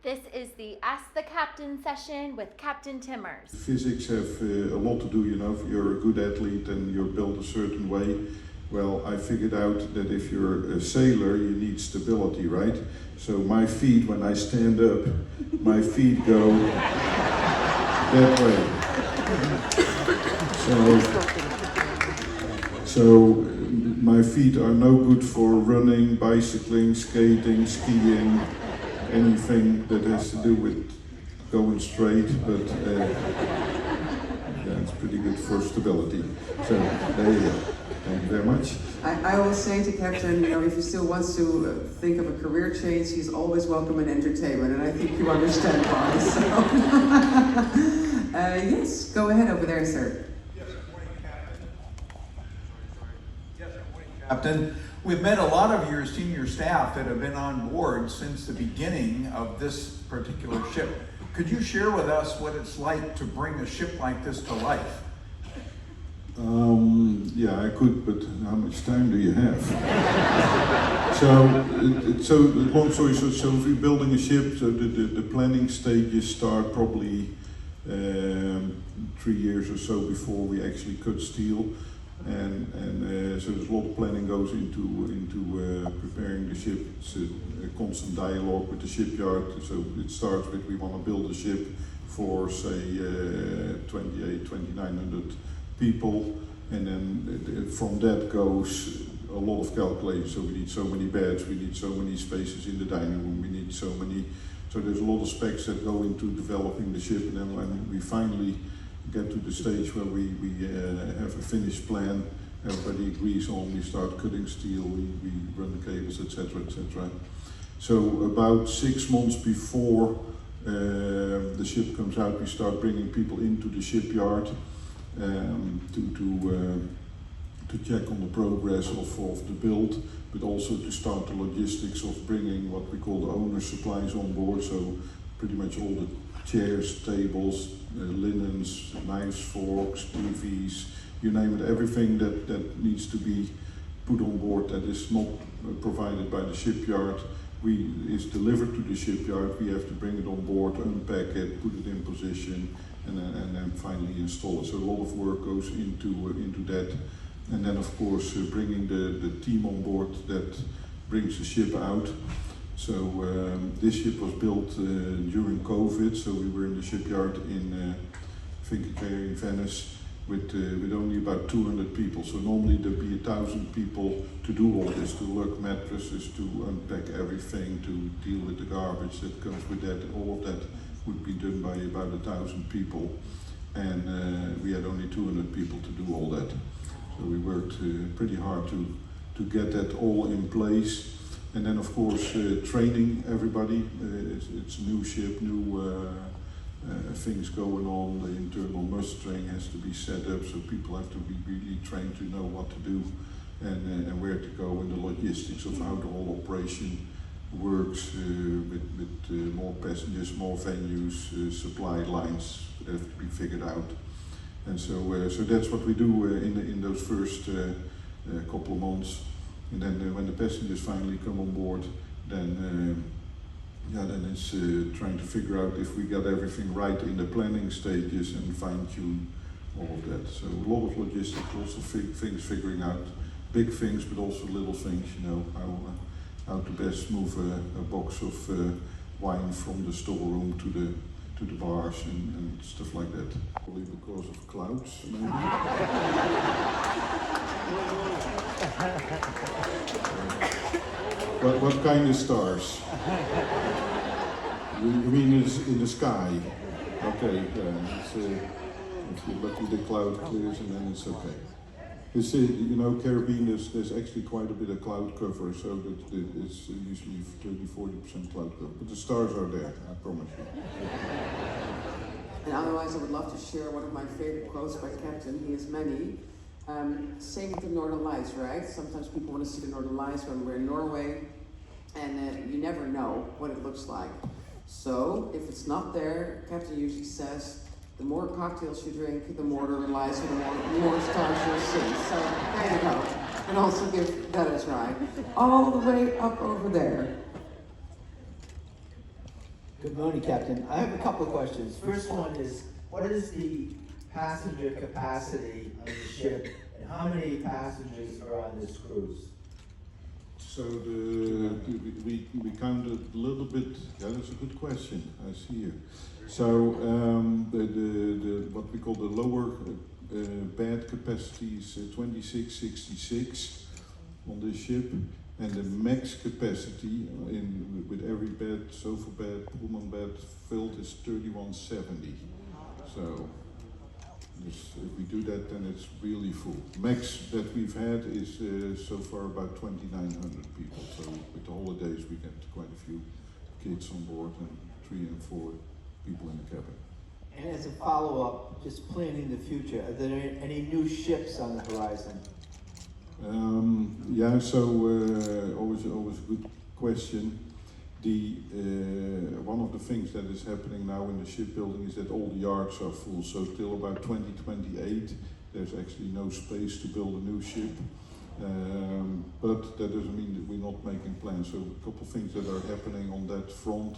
This is the Ask the Captain session with Captain Timmers. Physics have a lot to do, you know, if you're a good athlete and you're built a certain way. Well, I figured out that if you're a sailor, you need stability, right? So my feet, when I stand up, my feet go that way. So my feet are no good for running, bicycling, skating, skiing, anything that has to do with going straight, but yeah, it's pretty good for stability. So there you go. Thank you very much. I always say to Captain, you know, if he still wants to think of a career change, he's always welcome in entertainment, and I think you understand why. So. Yes, go ahead over there, sir. Yes, good morning, Captain. Yes, good morning, Captain. We've met a lot of your senior staff that have been on board since the beginning of this particular ship. Could you share with us what it's like to bring a ship like this to life? Yeah, I could, but how much time do you have? so long story short, so if you're building a ship, so the planning stages start probably 3 years or so before we actually cut steel, and so there's a lot of planning goes into preparing the ship. It's a constant dialogue with the shipyard. So it starts with we want to build a ship for say 2,900 people, and then from that goes a lot of calculations. So we need so many beds, we need so many spaces in the dining room, we need so many. So there's a lot of specs that go into developing the ship, and then when we finally get to the stage where we have a finished plan, everybody agrees on, we start cutting steel, we run the cables, etc., etc. So about 6 months before the ship comes out, we start bringing people into the shipyard to check on the progress of the build, but also to start the logistics of bringing what we call the owner's supplies on board. So pretty much all the chairs, tables, linens, knives, forks, TVs, you name it, everything that needs to be put on board that is not provided by the shipyard is delivered to the shipyard. We have to bring it on board, unpack it, put it in position, and then finally install it. So a lot of work goes into that, and then of course bringing the team on board that brings the ship out. So this ship was built during COVID, so we were in the shipyard in Fincantieri in Venice with only about 200 people. So normally there'd be 1,000 people to do all this, to lug mattresses, to unpack everything, to deal with the garbage that comes with that. All of that would be done by about 1,000 people, and we had only 200 people to do all that. So we worked pretty hard to get that all in place. And then of course training everybody. It's a new ship, new things going on. The internal mustering has to be set up, so people have to be really trained to know what to do and where to go, and the logistics of how the whole operation works with more passengers, more venues, supply lines that have to be figured out. And so that's what we do in those first couple of months. And then when the passengers finally come on board, then it's trying to figure out if we got everything right in the planning stages and fine-tune all of that. So a lot of logistics, also things figuring out, big things, but also little things, you know, how to best move a box of wine from the storeroom to the bars and stuff like that. Probably because of clouds, maybe. What kind of stars? You mean in the sky? Okay, if you're lucky the cloud clears and then it's okay. You know, Caribbean, there's actually quite a bit of cloud cover, so that it's usually 30-40% cloud cover. But the stars are there, I promise you. And otherwise, I would love to share one of my favorite quotes by Captain. He has many. Same with the Northern Lights, right? Sometimes people want to see the Northern Lights when we're in Norway, and you never know what it looks like. So if it's not there, Captain usually says, the more cocktails you drink, the more Northern Lights, or the more stars you'll see. So there you go. And also give that a try. All the way up over there. Good morning, Captain. I have a couple of questions. First one is, what is the passenger capacity of the ship, and how many passengers are on this cruise? So we counted a little bit. Yeah, that's a good question. I see you. So the what we call the lower bed capacity is 2666 on this ship, and the max capacity with every bed, sofa bed, Pullman bed filled is 3170. So if we do that, then it's really full. Max that we've had is so far about 2,900 people. So with the holidays, we get quite a few kids on board and 3 and 4 people in the cabin. And as a follow-up, just planning the future, are there any new ships on the horizon? Yeah, so always a good question. One of the things that is happening now in the shipbuilding is that all the yards are full. So till about 2028, there's actually no space to build a new ship. But that doesn't mean that we're not making plans. So a couple of things that are happening on that front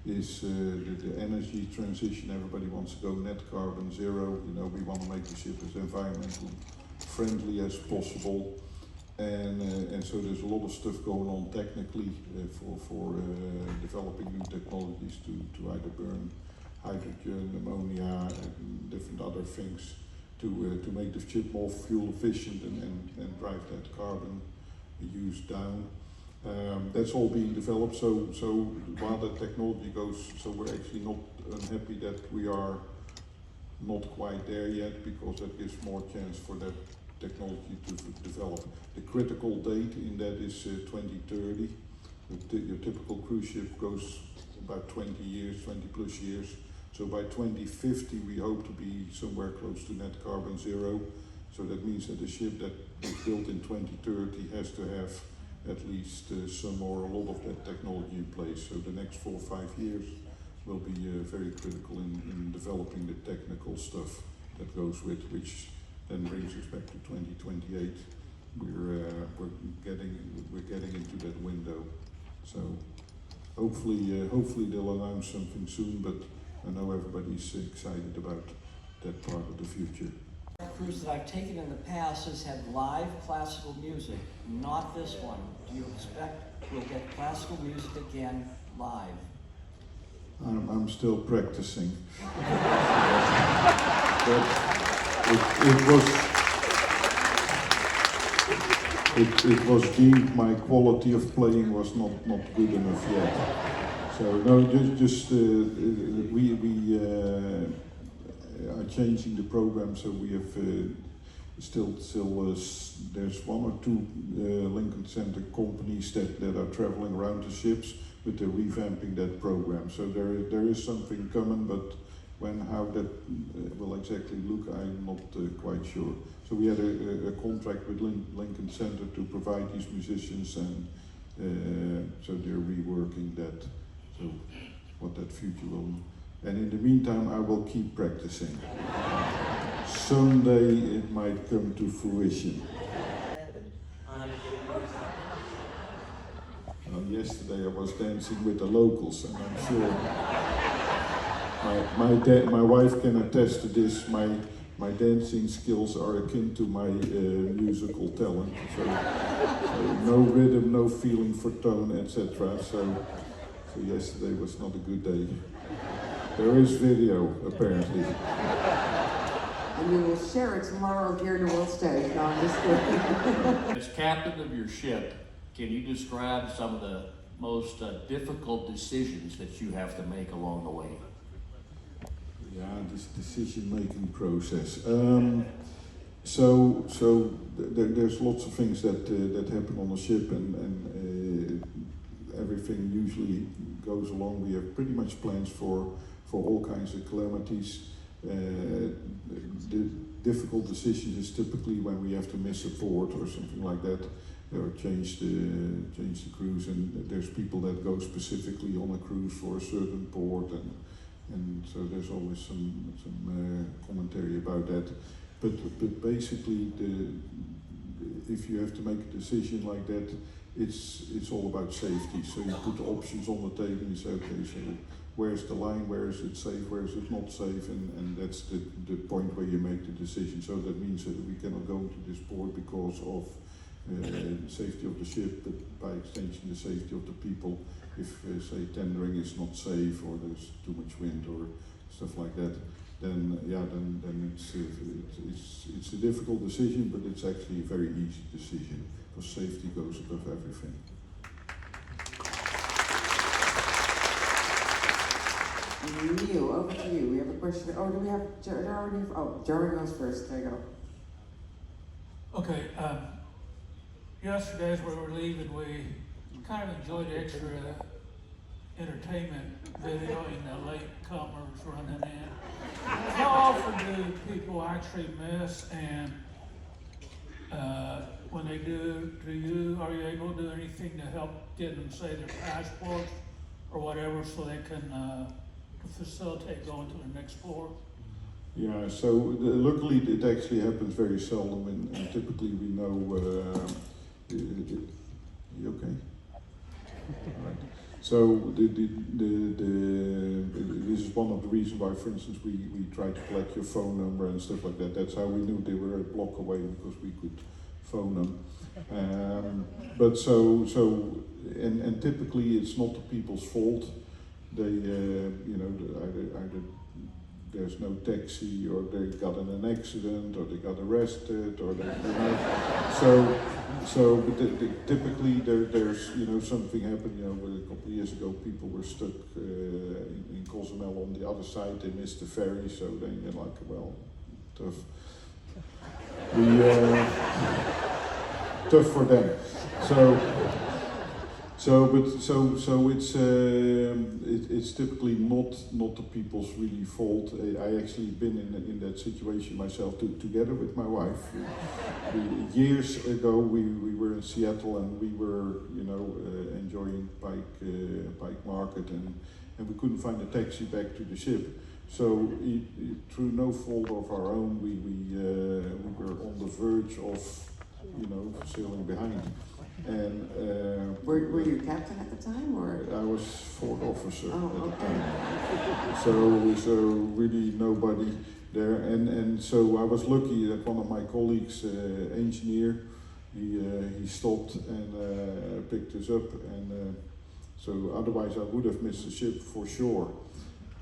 is the energy transition. Everybody wants to go net carbon zero. You know, we want to make the ship as environmentally friendly as possible. And so there's a lot of stuff going on technically for developing new technologies to either burn hydrogen, ammonia, and different other things to make the ship more fuel efficient and drive that carbon use down. That's all being developed. So while that technology goes, so we're actually not unhappy that we are not quite there yet, because that gives more chance for that technology to develop. The critical date in that is 2030. Your typical cruise ship goes about 20 years, 20 plus years. So by 2050 we hope to be somewhere close to net carbon zero. So that means that the ship that is built in 2030 has to have at least some or a lot of that technology in place. So the next 4 or 5 years will be very critical in developing the technical stuff that goes with, which then brings us back to 2028. We're getting into that window. So hopefully they'll announce something soon. But I know everybody's excited about that part of the future. The cruise that I've taken in the past has had live classical music, not this one. Do you expect we'll get classical music again live? I'm still practicing. But it was deemed my quality of playing was not good enough yet. So no, we are changing the program. So we have still there's 1 or 2 Lincoln Center companies that are traveling around the ships, but they're revamping that program. So there is something coming, but how that will exactly look, I'm not quite sure. So we had a contract with Lincoln Center to provide these musicians, and so they're reworking that. So what that future will. And in the meantime, I will keep practicing. Someday it might come to fruition. Yesterday I was dancing with the locals, and I'm sure my wife can attest to this. My dancing skills are akin to my musical talent. So no rhythm, no feeling for tone, etc. So yesterday was not a good day. There is video, apparently. And we will share it tomorrow here in the world stage. No, I'm just kidding. As captain of your ship, can you describe some of the most difficult decisions that you have to make along the way? Yeah, this decision-making process. So there's lots of things that happen on the ship, and everything usually goes along. We have pretty much plans for all kinds of calamities. The difficult decisions is typically when we have to miss a port or something like that, or change the cruise, and there's people that go specifically on a cruise for a certain port, and so there's always some commentary about that. But basically, if you have to make a decision like that, it's all about safety. So you put the options on the table and you say, okay, so where's the line, where is it safe, where is it not safe, and that's the point where you make the decision. So that means that we cannot go into this port because of the safety of the ship, but by extension the safety of the people. If say tendering is not safe or there's too much wind or stuff like that, then it's a difficult decision, but it's actually a very easy decision because safety goes above everything. Neil, over to you. We have a question. Oh, do we have Jeremy? Oh, Jeremy goes first. There you go. Okay, yesterday as we were leaving, we kind of enjoyed extra entertainment videoing the latecomers running in. How often do people actually miss, and when they do, are you able to do anything to help get them, say, their passports or whatever, so they can facilitate going to the next floor? Yeah, so luckily it actually happens very seldom, and typically we know. You okay? Right. So this is one of the reasons why, for instance, we try to collect your phone number and stuff like that. That's how we knew they were a block away, because we could phone them. But and typically it's not the people's fault. They either there's no taxi, or they got in an accident, or they got arrested, or they, but typically there's something happened. A couple of years ago, people were stuck in Cozumel on the other side. They missed the ferry, so then you're like, well, tough. Tough for them. It's typically not the people's really fault. I actually been in that situation myself together with my wife. Years ago we were in Seattle, and we were enjoying Pike Market, and we couldn't find a taxi back to the ship. So through no fault of our own, we were on the verge of sailing behind. And were you captain at the time, or? I was fourth officer at the okay. time. So really nobody there, and so I was lucky that one of my colleagues, engineer, he stopped and picked us up, and so otherwise I would have missed the ship for sure.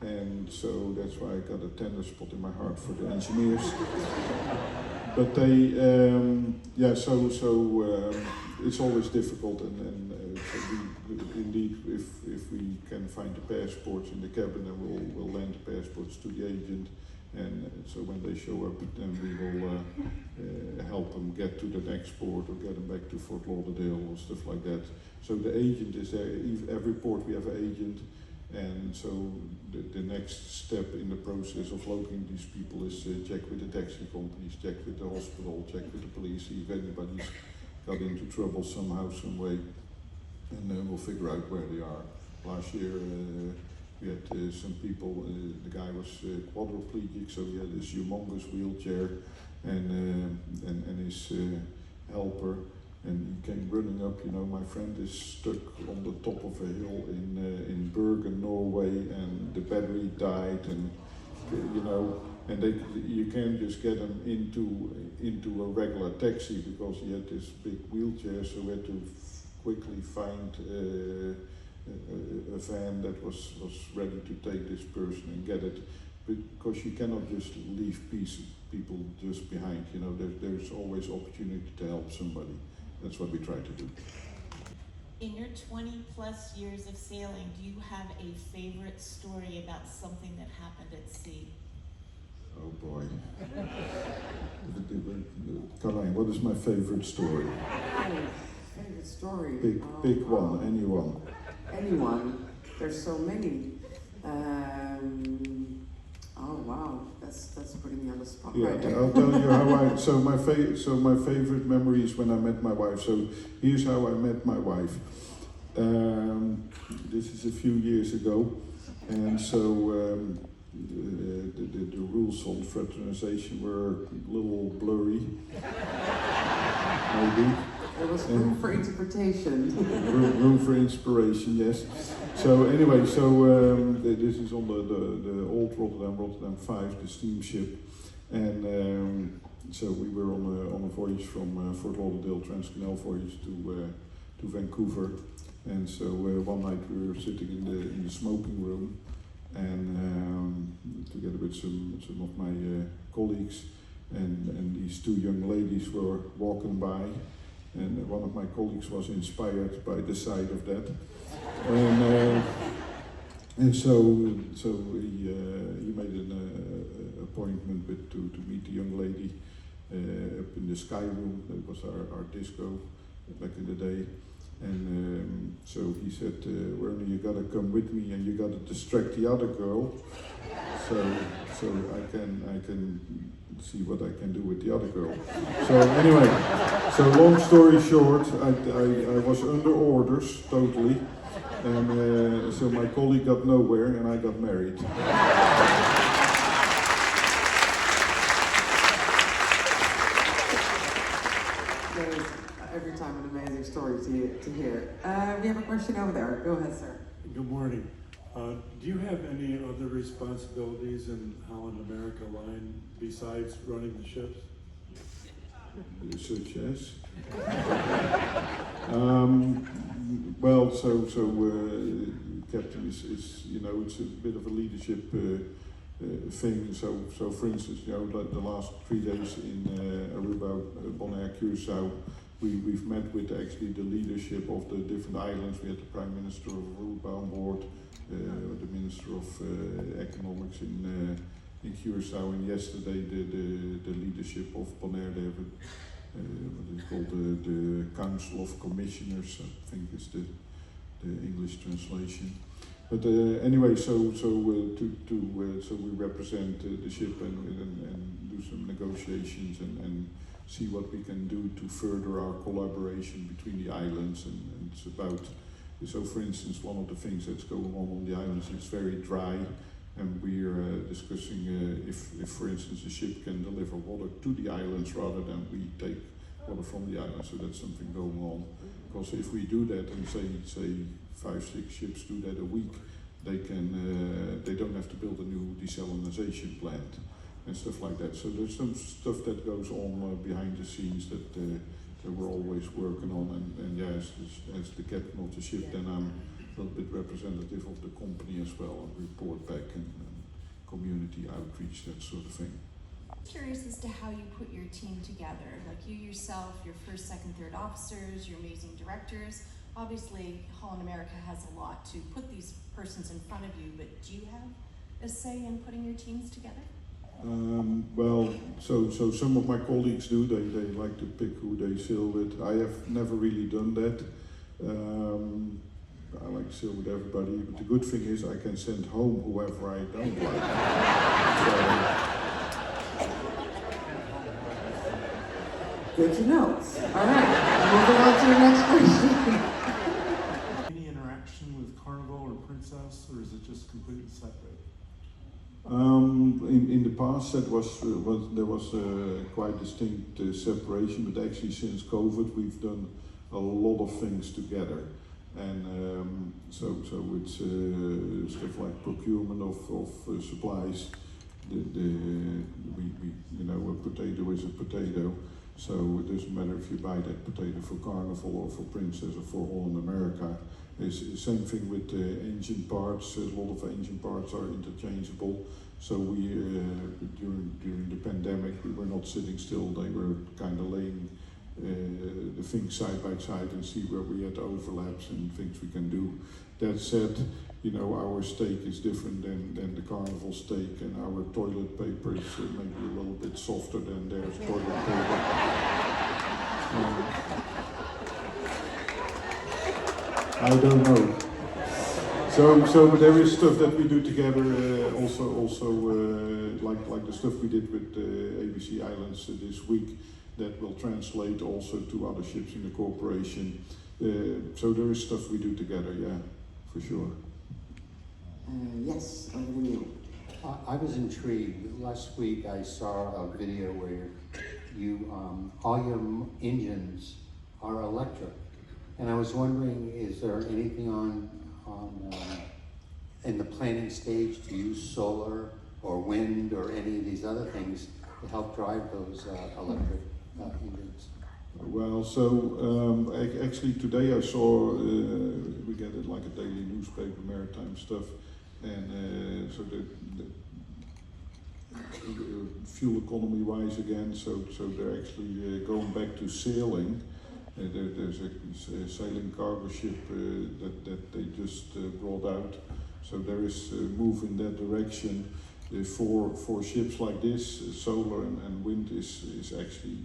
And so that's why I got a tender spot in my heart for the engineers. But they, it's always difficult, and so we indeed, if we can find the passports in the cabin, then we'll lend the passports to the agent, and so when they show up, then we will help them get to the next port, or get them back to Fort Lauderdale or stuff like that. So the agent is there. Every port we have an agent. And so the next step in the process of locating these people is check with the taxi companies, check with the hospital, check with the police, see if anybody's got into trouble somehow, some way, and then we'll figure out where they are. Last year we had some people, the guy was quadriplegic, so he had this humongous wheelchair, and his helper. And he came running up, my friend is stuck on the top of a hill in Bergen, Norway, and the battery died, and you can't just get him into a regular taxi because he had this big wheelchair, so we had to quickly find a van that was ready to take this person and get it, because you cannot just leave people just behind. There's always opportunity to help somebody. That's what we try to do. In your 20 plus years of sailing, do you have a favorite story about something that happened at sea? Oh boy. Caroline, what is my favorite story? Favorite story? Pick one, anyone. Anyone? There's so many. Oh wow, that's putting me on the spot. Yeah, right there. I'll tell you how my favorite memory is when I met my wife. So here's how I met my wife. This is a few years ago, and so the rules on fraternization were a little blurry, maybe. There was room for interpretation. room for inspiration, yes. So anyway, this is on the old Rotterdam 5, the steamship, and so we were on a voyage from Fort Lauderdale, Trans-Canal voyage to Vancouver, and so one night we were sitting in the smoking room, and together with some of my colleagues, and these two young ladies were walking by, and one of my colleagues was inspired by the sight of that, and so he made an appointment to meet the young lady up in the Sky Room. That was our disco back in the day. And so he said, Werner, you gotta come with me and you gotta distract the other girl. So I can see what I can do with the other girl. So anyway, so long story short, I was under orders totally. And so my colleague got nowhere and I got married. Every time an amazing story to hear. We have a question over there. Go ahead, sir. Good morning. Do you have any other responsibilities in Holland America Line besides running the ships? Such as? Well, captain is it's a bit of a leadership thing. So for instance, the last 3 days in Aruba, Bonaire, Curacao, we've met with actually the leadership of the different islands. We had the Prime Minister of Aruba on board, the Minister of Economics in Curacao, and yesterday the leadership of Bonaire. They have what is called the Council of Commissioners, I think is the English translation. But anyway, so we represent the ship and do some negotiations and see what we can do to further our collaboration between the islands, and it's about, so for instance, one of the things that's going on the islands, it's very dry, and we're discussing if for instance the ship can deliver water to the islands rather than we take water from the islands. So that's something going on, because if we do that and say 5-6 ships do that a week, they don't have to build a new desalination plant and stuff like that. So there's some stuff that goes on behind the scenes that we're always working on, and yeah, as the captain of the ship, then I'm a little bit representative of the company as well, and report back and community outreach, that sort of thing. Curious as to how you put your team together, like you yourself, your first, second, third officers, your amazing directors. Obviously, Holland America has a lot to put these persons in front of you, but do you have a say in putting your teams together? Well, so some of my colleagues do. They like to pick who they sail with. I have never really done that. I like to sail with everybody, but the good thing is I can send home whoever I don't like. Good to know. All right, moving on to the next question. Any interaction with Carnival or Princess, or is it just completely separate? In the past, there was quite distinct separation, but actually since COVID, we've done a lot of things together, and so it's stuff like procurement of supplies. A potato is a potato, so it doesn't matter if you buy that potato for Carnival or for Princess or for Holland America. It's the same thing with engine parts. A lot of engine parts are interchangeable. So we, during the pandemic, we were not sitting still. They were kind of laying the things side by side and see where we had overlaps and things we can do. That said, our steak is different than the Carnival steak, and our toilet paper is maybe a little bit softer than theirs toilet paper. I don't know. So there is stuff that we do together. Also like the stuff we did with ABC Islands this week, that will translate also to other ships in the corporation. So there is stuff we do together, yeah, for sure. Yes, over to you. I was intrigued. Last week I saw a video where you all your engines are electric. And I was wondering, is there anything in the planning stage to use solar or wind or any of these other things to help drive those electric engines? Well, so actually today I saw, we get it like a daily newspaper, maritime stuff, and so the fuel economy wise again, so they're actually going back to sailing. There's a sailing cargo ship that they just brought out, so there is a move in that direction. For ships like this, solar and wind is actually,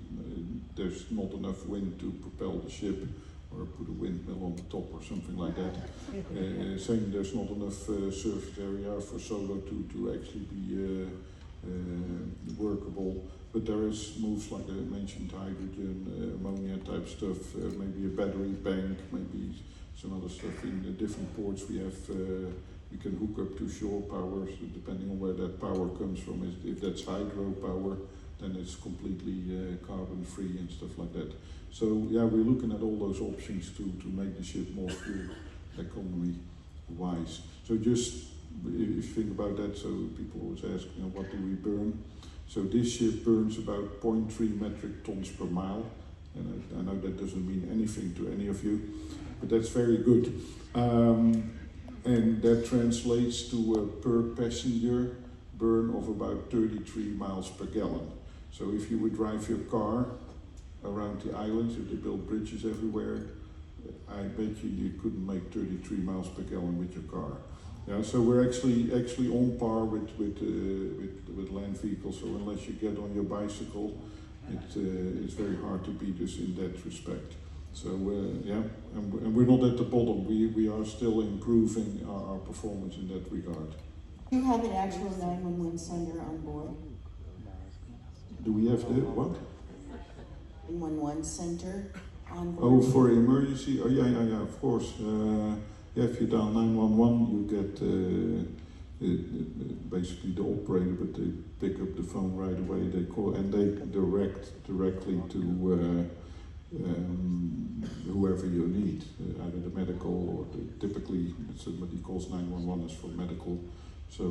there's not enough wind to propel the ship or put a windmill on the top or something like that. Saying there's not enough surface area for solar to actually be workable. But there is moves like I mentioned, hydrogen, ammonia type stuff, maybe a battery bank, maybe some other stuff. In the different ports we have, we can hook up to shore power, so depending on where that power comes from. If that's hydropower, then it's completely carbon free and stuff like that. So yeah, we're looking at all those options to make the ship more fuel economy wise. So just if you think about that, so people always ask, you know, what do we burn? So this ship burns about 0.3 metric tons per mile, and I know that doesn't mean anything to any of you, but that's very good. And that translates to a per passenger burn of about 33 miles per gallon. So if you would drive your car around the islands, if they build bridges everywhere, I bet you couldn't make 33 miles per gallon with your car. Yeah, so we're actually on par with land vehicles. So unless you get on your bicycle, it's very hard to beat us in that respect. So yeah, and we're not at the bottom. We are still improving our performance in that regard. Do you have an actual 911 center on board? Do we have the what? 911 center on board? Oh, for emergency? Oh yeah, of course. Yeah, if you dial 911, you get basically the operator, but they pick up the phone right away. They call and they direct directly to whoever you need, either the medical or typically somebody calls 911 is for medical. So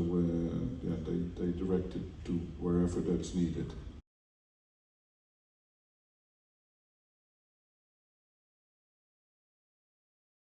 yeah, they direct it to wherever that's needed.